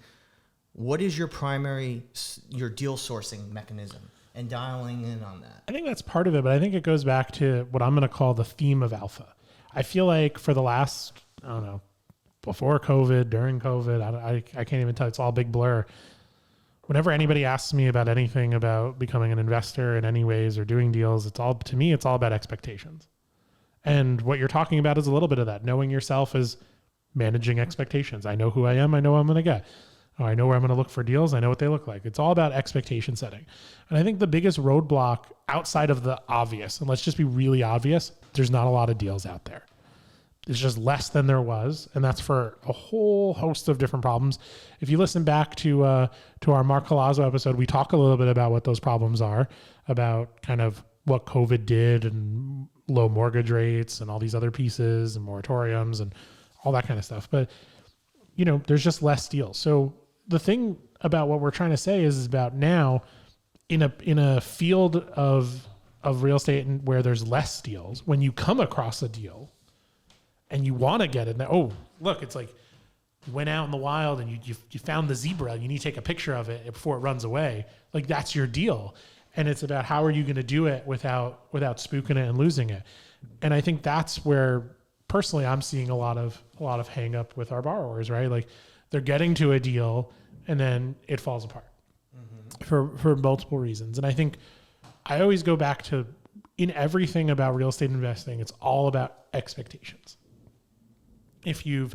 what is your deal sourcing mechanism and dialing in on that. I think that's part of it, but I think it goes back to what I'm going to call the theme of alpha. I feel like for the last, before COVID, during COVID, I can't even tell. It's all a big blur. Whenever anybody asks me about anything about becoming an investor in any ways or doing deals, it's all about expectations. And what you're talking about is a little bit of that. Knowing yourself is managing expectations. I know who I am. I know what I'm going to get. Oh, I know where I'm going to look for deals. I know what they look like. It's all about expectation setting. And I think the biggest roadblock outside of the obvious, and let's just be really obvious, there's not a lot of deals out there. It's just less than there was. And that's for a whole host of different problems. If you listen back to our Mark Colazzo episode, we talk a little bit about what those problems are, about kind of what COVID did and low mortgage rates and all these other pieces and moratoriums and all that kind of stuff. But, there's just less deals. So the thing about what we're trying to say is about now in a field of real estate where there's less deals, when you come across a deal and you want to get it, oh, look, it's like you went out in the wild and you found the zebra and you need to take a picture of it before it runs away. Like that's your deal. And it's about how are you going to do it without spooking it and losing it. And I think that's where personally I'm seeing a lot of hang up with our borrowers, right? Like they're getting to a deal and then it falls apart for multiple reasons. And I think I always go back to, in everything about real estate investing, it's all about expectations. If you've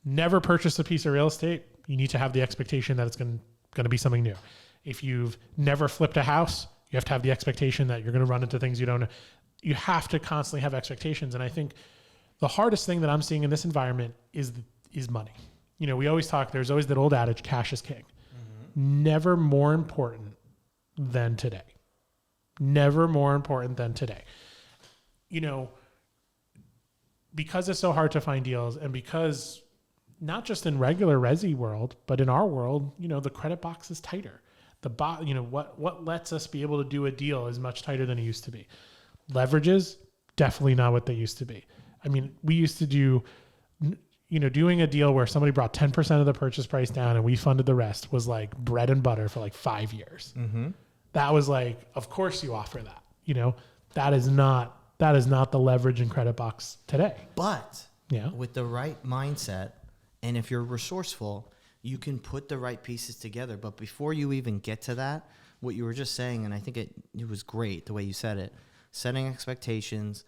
never purchased a piece of real estate, You need to have the expectation that it's going to be something new. If you've never flipped a house, you have to have the expectation that you're going to run into things you don't know. You have to constantly have expectations. And I think the hardest thing that I'm seeing in this environment is money. We always talk, there's always that old adage, cash is king. Mm-hmm. Never more important than today. Never more important than today. Because it's so hard to find deals, and because not just in regular resi world, but in our world, the credit box is tighter. What lets us be able to do a deal is much tighter than it used to be. Leverages, definitely not what they used to be. I mean, we used to do, doing a deal where somebody brought 10% of the purchase price down and we funded the rest was like bread and butter for like 5 years. Mm-hmm. That was like, of course you offer that. That is not the leverage and credit box today. But with the right mindset, and if you're resourceful, you can put the right pieces together. But before you even get to that, what you were just saying, and I think it was great the way you said it, setting expectations.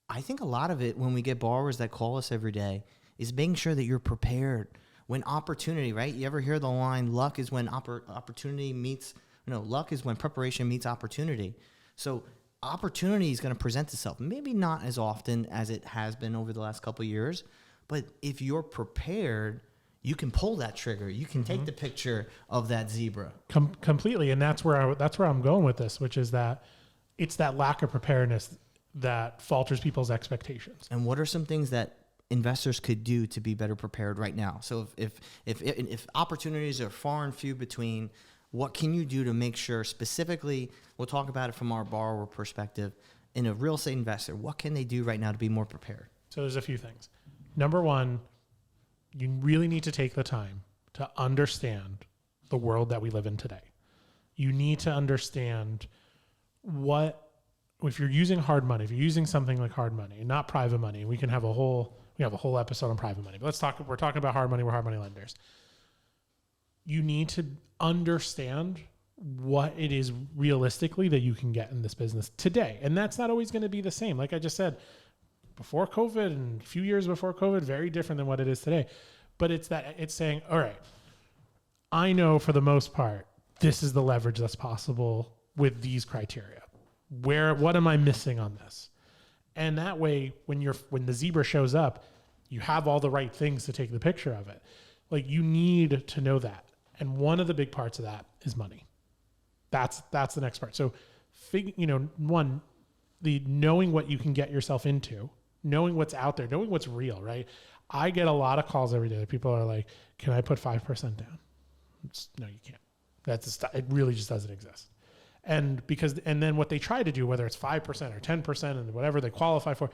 I think a lot of it, when we get borrowers that call us every day, is making sure that you're prepared when opportunity, right? You ever hear the line, luck is when opportunity meets, luck is when preparation meets opportunity. So opportunity is going to present itself. Maybe not as often as it has been over the last couple of years, but if you're prepared, you can pull that trigger. You can take the picture of that zebra. Completely. And that's where I'm going with this, which is that it's that lack of preparedness that falters people's expectations. And what are some things that investors could do to be better prepared right now? So if opportunities are far and few between, what can you do to make sure, specifically, we'll talk about it from our borrower perspective, in a real estate investor, what can they do right now to be more prepared? So there's a few things. Number one, you really need to take the time to understand the world that we live in today. You need to understand if you're using hard money, if you're using something like hard money and not private money, we have a whole episode on private money, but we're talking about hard money, we're hard money lenders. You need to understand what it is realistically that you can get in this business today. And that's not always going to be the same. Like I just said, before COVID and a few years before COVID, very different than what it is today. But it's saying, all right, I know for the most part, this is the leverage that's possible with these criteria. What am I missing on this? And that way, when the zebra shows up, you have all the right things to take the picture of it. Like, you need to know that. And one of the big parts of that is money. That's the next part. So, knowing what you can get yourself into, knowing what's out there, knowing what's real, right? I get a lot of calls every day. People are like, "Can I put 5% down?" No, you can't. It really just doesn't exist. And then what they try to do, whether it's 5% or 10% and whatever they qualify for,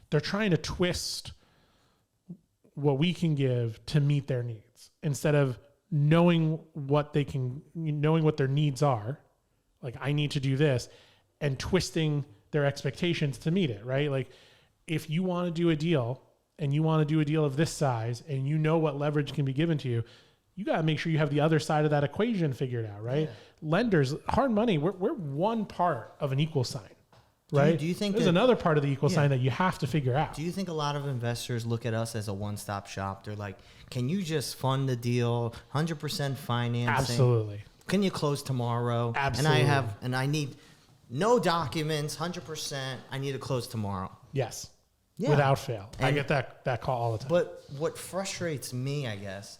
they're trying to twist what we can give to meet their needs instead of knowing what their needs are. Like, I need to do this, and twisting their expectations to meet it, right? Like, if you want to do a deal and you want to do a deal of this size and you know what leverage can be given to you, you got to make sure you have the other side of that equation figured out, right? Yeah. Lenders, hard money, we're one part of an equal sign, right? Do you think there's another part of the equal sign that you have to figure out? Do you think a lot of investors look at us as a one-stop shop? They're like, can you just fund the deal, 100% financing? Absolutely. Can you close tomorrow? Absolutely. And I need no documents, 100%. I need to close tomorrow. Yes. Yeah. Without fail. I get that call all the time. But what frustrates me, I guess,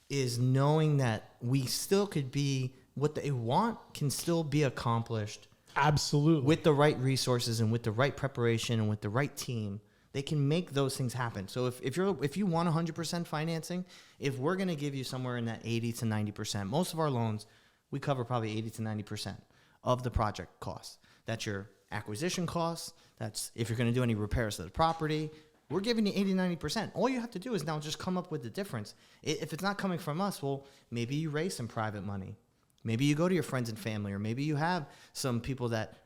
is knowing that we still could be, what they want can still be accomplished. Absolutely. With the right resources and with the right preparation and with the right team, they can make those things happen. So if you want 100% financing, if we're going to give you somewhere in that 80 to 90%, most of our loans, we cover probably 80 to 90% of the project costs. That's your acquisition costs. That's if you're going to do any repairs to the property. We're giving you 80, 90%. All you have to do is now just come up with the difference. If it's not coming from us, well, maybe you raise some private money. Maybe you go to your friends and family, or maybe you have some people that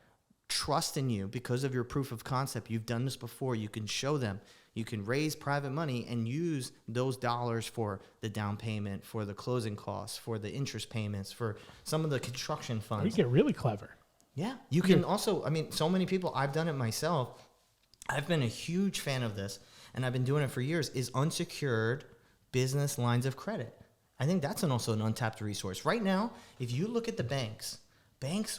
trust in you because of your proof of concept. You've done this before. You can show them. You can raise private money and use those dollars for the down payment, for the closing costs, for the interest payments, for some of the construction funds. You get really clever. Yeah. You can also, so many people, I've done it myself. I've been a huge fan of this, and I've been doing it for years, is unsecured business lines of credit. I think that's also an untapped resource. Right now, if you look at the banks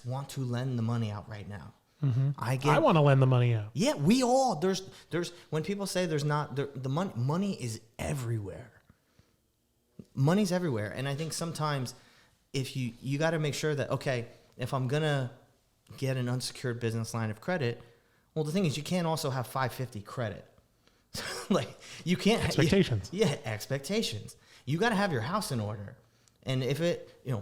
want to lend the money out right now. Mm-hmm. I want to lend the money out. Yeah, we all, there's when people say there's not, the money is everywhere. Money's everywhere. And I think sometimes if you got to make sure that, okay, if I'm going to get an unsecured business line of credit, well, the thing is you can't also have 550 credit. Like you can't. Expectations. Expectations. You got to have your house in order. And if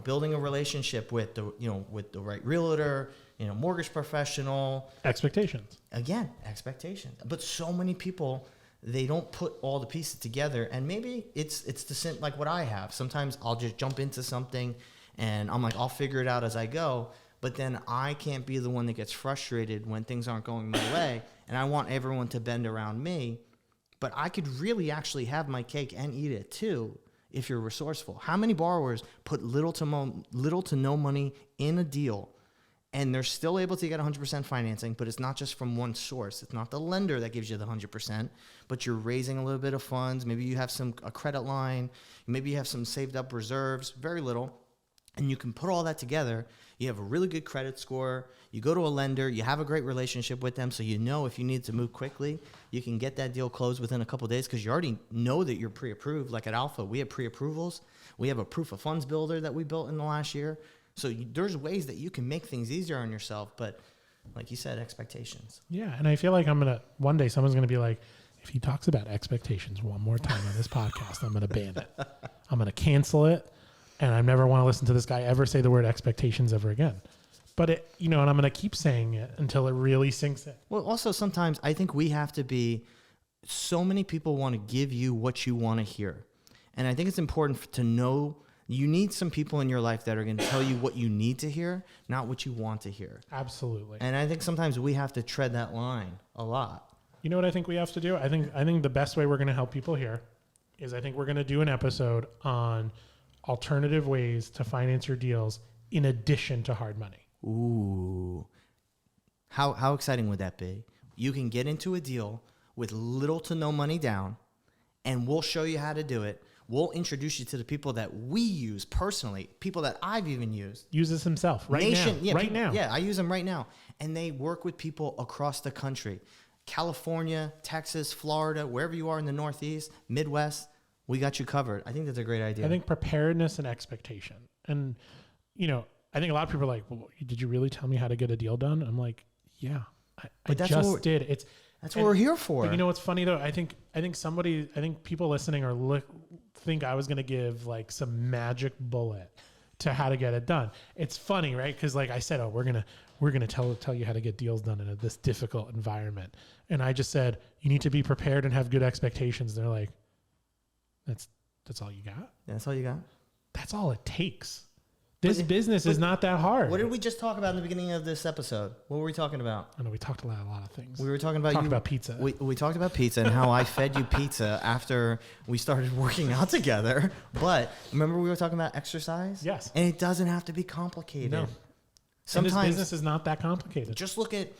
building a relationship with the right realtor, mortgage professional. Expectations. Again, expectations. But so many people, they don't put all the pieces together. And maybe it's like what I have. Sometimes I'll just jump into something and I'm like, I'll figure it out as I go. But then I can't be the one that gets frustrated when things aren't going my way. And I want everyone to bend around me. But I could really actually have my cake and eat it too if you're resourceful. How many borrowers put little to no money in a deal and they're still able to get 100% financing, but it's not just from one source. It's not the lender that gives you the 100%, but you're raising a little bit of funds. Maybe you have a credit line. Maybe you have some saved up reserves, very little. And you can put all that together. You have a really good credit score. You go to a lender. You have a great relationship with them. So you know if you need to move quickly, you can get that deal closed within a couple of days because you already know that you're pre-approved. Like at Alpha, we have pre-approvals. We have a proof of funds builder that we built in the last year. So there's ways that you can make things easier on yourself. But like you said, expectations. Yeah. And I feel like one day someone's going to be like, if he talks about expectations one more time on this podcast, I'm going to ban it. I'm going to cancel it. And I never want to listen to this guy ever say the word expectations ever again. But and I'm going to keep saying it until it really sinks in. Well, also sometimes I think we have to be, so many people want to give you what you want to hear. And I think it's important to know you need some people in your life that are going to tell you what you need to hear, not what you want to hear. Absolutely. And I think sometimes we have to tread that line a lot. You know what I think we have to do? I think the best way we're going to help people here is I think we're going to do an episode on alternative ways to finance your deals in addition to hard money. Ooh. How exciting would that be? You can get into a deal with little to no money down, and we'll show you how to do it. We'll introduce you to the people that we use personally, people that I've even used. Use this himself right now. Yeah, I use them right now. And they work with people across the country. California, Texas, Florida, wherever you are in the Northeast, Midwest. We got you covered. I think that's a great idea. I think preparedness and expectation. And, I think a lot of people are like, well, did you really tell me how to get a deal done? I'm like, yeah, I just did. That's what we're here for. But you know what's funny though? I think people listening think I was going to give like some magic bullet to how to get it done. It's funny, right? Because like I said, we're gonna tell you how to get deals done in this difficult environment. And I just said, you need to be prepared and have good expectations. They're like, That's all you got? That's all you got? That's all it takes. This business is not that hard. What did we just talk about in the beginning of this episode? What were we talking about? I know we talked about a lot of things. We were talking about pizza. We talked about pizza and how I fed you pizza after we started working out together. But remember we were talking about exercise? Yes. And it doesn't have to be complicated. No. Sometimes and this business is not that complicated. Just look at,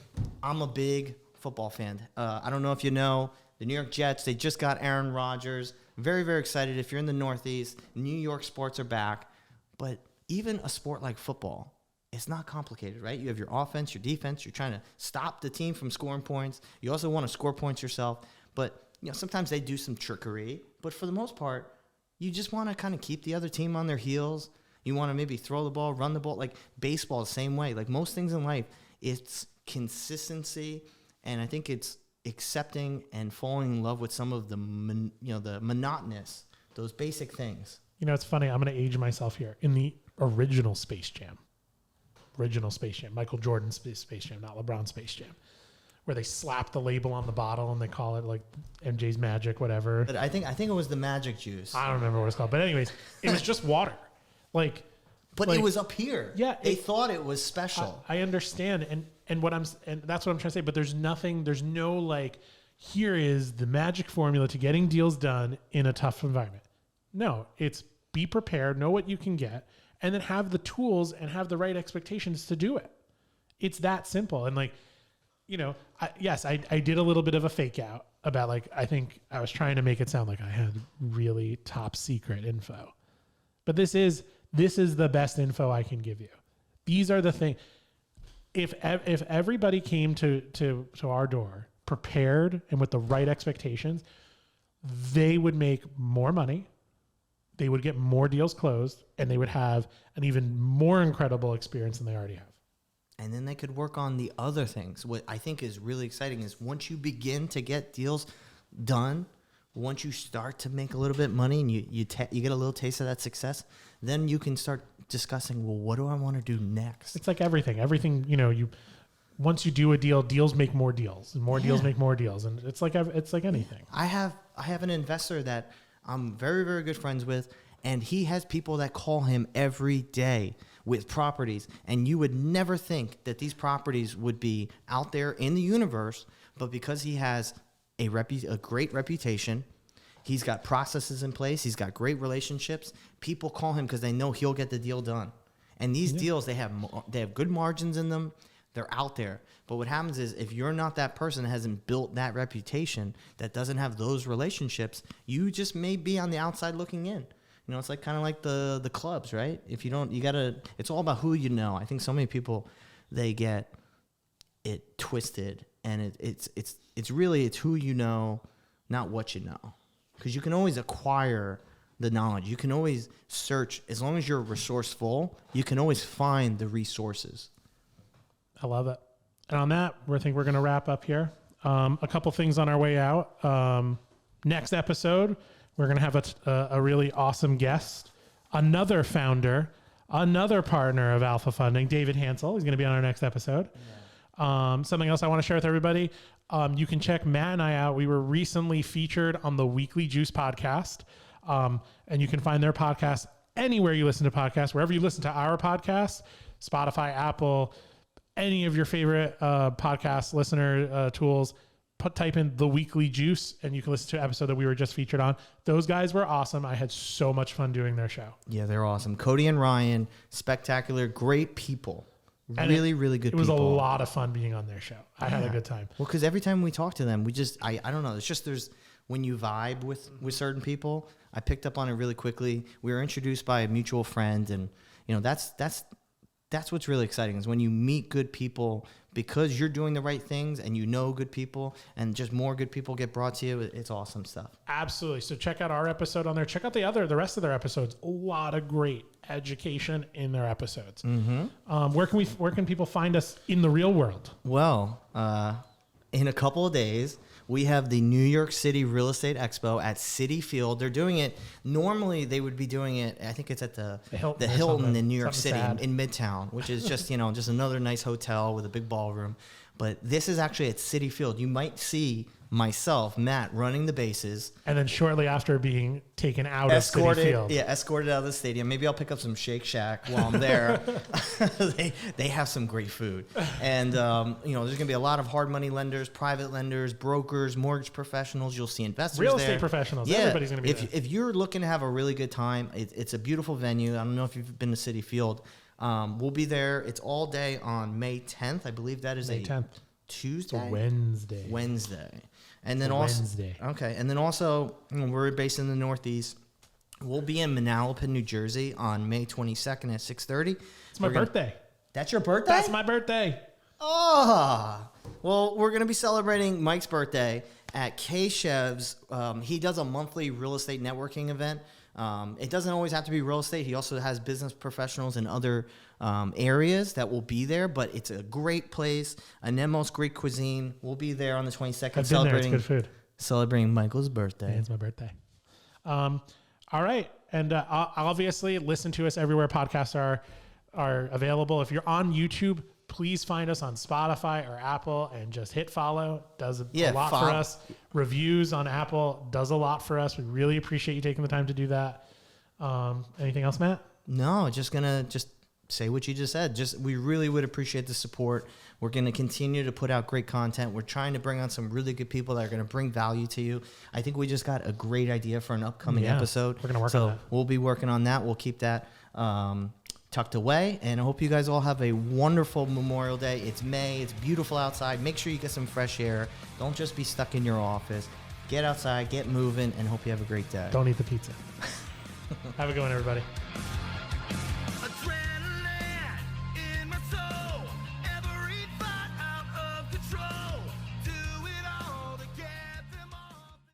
I'm a big football fan. I don't know if you know, the New York Jets, they just got Aaron Rodgers. Very, very excited. If you're in the Northeast, New York sports are back. But even a sport like football, it's not complicated, right? You have your offense, your defense. You're trying to stop the team from scoring points. You also want to score points yourself. But sometimes they do some trickery. But for the most part, you just want to kind of keep the other team on their heels. You want to maybe throw the ball, run the ball. Like baseball, the same way. Like most things in life, it's consistency. And I think it's accepting and falling in love with some of the the monotonous, those basic things. It's funny. I'm going to age myself here. In the original Space Jam, Michael Jordan's Space Jam, not LeBron's Space Jam, where they slap the label on the bottle and they call it like MJ's Magic, whatever. But I think it was the magic juice. I don't remember what it's called. But anyways, it was just water. But it was up here. Yeah. They thought it was special. I understand. And that's what I'm trying to say. But there's no like, here is the magic formula to getting deals done in a tough environment. No, it's be prepared, know what you can get, and then have the tools and have the right expectations to do it. It's that simple. And like, I did a little bit of a fake out about like, I think I was trying to make it sound like I had really top secret info. But this is the best info I can give you. These are the things. If everybody came to our door prepared and with the right expectations, they would make more money, they would get more deals closed, and they would have an even more incredible experience than they already have. And then they could work on the other things. What I think is really exciting is once you begin to get deals done, once you start to make a little bit of money and you get a little taste of that success, then you can start discussing, well, what do I want to do next? It's like everything. Everything, once you do a deal, deals make more deals, and more deals make more deals, and it's like anything. I have an investor that I'm very, very good friends with, and he has people that call him every day with properties, and you would never think that these properties would be out there in the universe, but because he has a great reputation, he's got processes in place, he's got great relationships, people call him because they know he'll get the deal done. And these deals, they have good margins in them, they're out there. But what happens is if you're not that person that hasn't built that reputation, that doesn't have those relationships, you just may be on the outside looking in. It's like kind of like the clubs, right? If you don't, it's all about who you know. I think so many people, they get it twisted, and it's really who you know, not what you know. Because you can always acquire the knowledge. You can always search. As long as you're resourceful, you can always find the resources. I love it. And on that, I think we're going to wrap up here. A couple things on our way out. Next episode, we're going to have a really awesome guest, another founder, another partner of Alpha Funding, David Hansel. He's going to be on our next episode. Yeah. Something else I want to share with everybody. You can check Matt and I out. We were recently featured on the Weekly Juice podcast. And you can find their podcast anywhere you listen to podcasts, wherever you listen to our podcast, Spotify, Apple, any of your favorite podcast listener tools. Type in The Weekly Juice, and you can listen to an episode that we were just featured on. Those guys were awesome. I had so much fun doing their show. Yeah, they're awesome. Cody and Ryan, spectacular, great people. Really good people. It was a lot of fun being on their show. I had a good time. Well, because every time we talk to them, I don't know. It's just when you vibe with certain people, I picked up on it really quickly. We were introduced by a mutual friend, and that's what's really exciting is when you meet good people because you're doing the right things and you know good people, and just more good people get brought to you. It's awesome stuff. Absolutely. So check out our episode on there. Check out the rest of their episodes. A lot of great education in their episodes. Mm-hmm. Where can people find us in the real world? Well, in a couple of days, we have the New York City Real Estate Expo at Citi Field. They're doing it. Normally, they would be doing it. I think it's at the Hilton in New York City in Midtown, which is just just another nice hotel with a big ballroom. But this is actually at Citi Field. You might see myself, Matt, running the bases. And then shortly after being taken out of Citi Field. Yeah, escorted out of the stadium. Maybe I'll pick up some Shake Shack while I'm there. They have some great food. And, there's going to be a lot of hard money lenders, private lenders, brokers, mortgage professionals. You'll see investors Real there. estate professionals. Yeah, everybody's going to be there. If you're looking to have a really good time, it's a beautiful venue. I don't know if you've been to Citi Field. We'll be there. It's all day on May 10th. I believe that is May 10th. Tuesday? It's Wednesday. And then also, we're based in the Northeast. We'll be in Manalapan, New Jersey on May 22nd at 6:30. It's my birthday. That's your birthday? That's my birthday. Oh, well, we're going to be celebrating Mike's birthday at K-Chev's. He does a monthly real estate networking event. It doesn't always have to be real estate. He also has business professionals in other areas that will be there, but it's a great place. Anemo's great cuisine. We'll be there on the 22nd. I've been there. It's good food. Celebrating Michael's birthday. Yeah, it's my birthday. All right. And obviously, listen to us everywhere podcasts are available. If you're on YouTube, please find us on Spotify or Apple and just hit follow. Does a lot for us. Reviews on Apple does a lot for us. We really appreciate you taking the time to do that. Anything else, Matt? No, just say what you just said. We really would appreciate the support. We're going to continue to put out great content. We're trying to bring on some really good people that are going to bring value to you. I think we just got a great idea for an upcoming episode. We're going to work on that. We'll be working on that. We'll keep that tucked away. And I hope you guys all have a wonderful Memorial Day. It's May. It's beautiful outside. Make sure you get some fresh air. Don't just be stuck in your office. Get outside, get moving, and hope you have a great day. Don't eat the pizza. Have a good one, everybody.